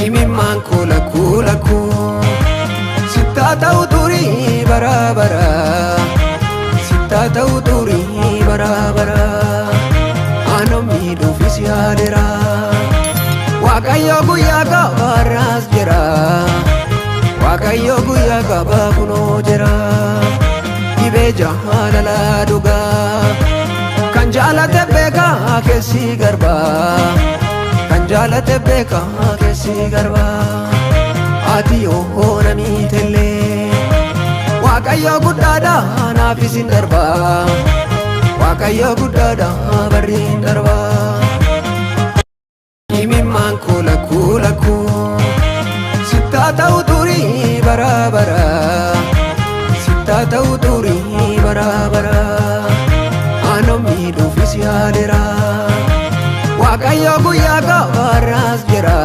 imimmaan koo lakkuu sittaa ta'u turii bara bara sittaa ta'u turii bara bara aanoo miidhuufis yaadera Waaqayyo guyyaa gabaarraas jira Waaqayyo guyyaa gabaa kunoo jira dhibee jaalala dhugaa kan jaalate beekaa keessi garbaa kan jaalate beekaa keessi garbaa ati yoo namiitellee Waaqayyo guddaadha naafis hin darbaa Waaqayyo guddaadha barri hin darbaa imimmaan koo lakkuu sittaa ta'u turii bara bara sittaa ta'u turii bara bara aanoo miidhuufis yaadera Waaqayyo guyyaa gabaarraas jira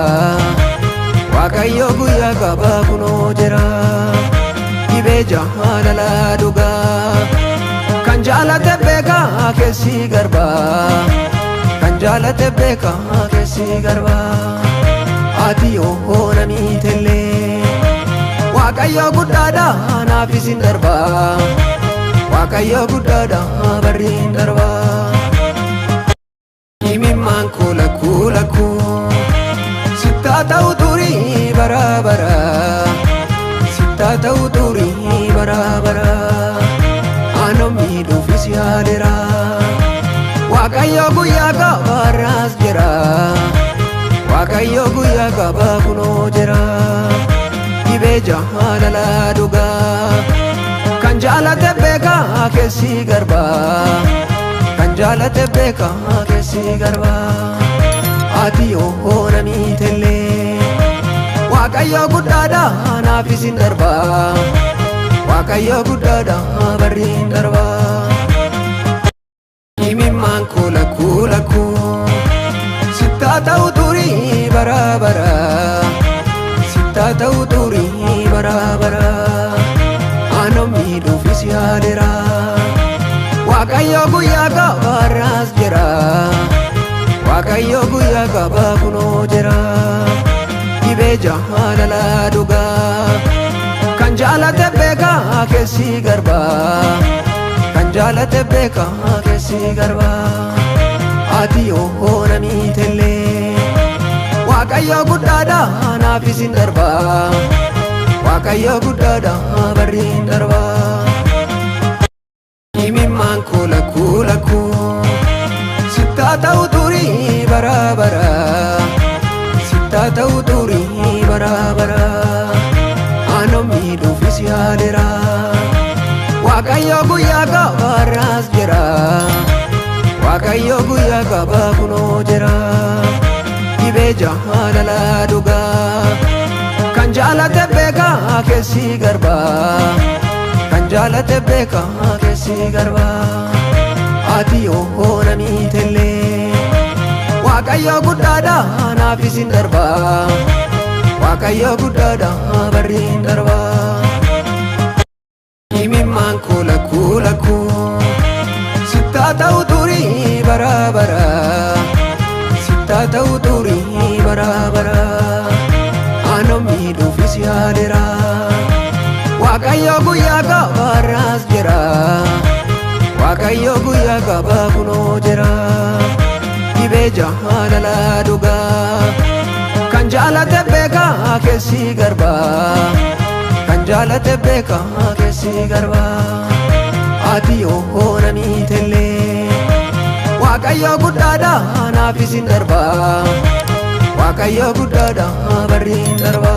Waaqayyo guyyaa gabaa kunoo jira dhibee jaalala dhugaa kan jaalate beekaa keessi garbaa kan jaalate beekaa keessi garbaa ati yoo namiitellee Waaqayyo guddaadha naafis hin darbaa Waaqayyo guddaadha barri hin darbaa imimmaan koo lakkuu sittaa ta'u turii bara bara sittaa ta'u turii bara bara aanoo miidhuufis yaadera Waaqayyo guyyaa gabaarraas jira Waaqayyo guyyaa gabaa kunoo jira dhibee jaalala dhugaa kan jaalate beekaa keessi garbaa kan jaalate beekaa keessi garbaa ati yoo namiitellee Waaqayyo guddaadha naafis hin darbaa Waaqayyo guddaadha barri hin darbaa imimmaan koo lakkuu sittaa ta'u turii bara bara sittaa ta'u turii bara bara aanoo miidhuufis yaadera Waaqayyo guyyaa gabaarraas jira Waaqayyo guyyaa gabaa kunoo jira dhibee jaalala dhugaa kan jaalate beekaa keessi garbaa kan jaalate beekaa keessi garbaa ati yoo namiitellee Waaqayyo guddaadha naafis hin darbaa Waaqayyo guddaadha barri hin darbaa imimmaan koo lakkuu sittaa ta'u turii bara bara sittaa ta'u turii bara bara aanoo miidhuufis yaadera Waaqayyo guyyaa gabaarraas jira Waaqayyo guyyaa gabaa kunoo jira dhibee jaalala dhugaa kan jaalate beekaa keessi garbaa kan jaalate beekaa keessi garbaa ati yoo namiitellee Waaqayyo guddaadha naafis hin darbaa Waaqayyo guddaadha barri hin darbaa imimmaan koo lakkuu sittaa ta'u turii bara bara sittaa ta'u turii bara bara aanoo miidhuufis yaadera Waaqayyo guyyaa gabaarraas jira Waaqayyo guyyaa gabaa kunoo jira dhibee jaalala dhugaa kan jaalate beekaa keessi garbaa kan jaalate beekaa keessi garbaa ati yoo namiitellee Waaqayyo guddaadha naafis hin darbaa Waaqayyo guddaadha barri hin darbaa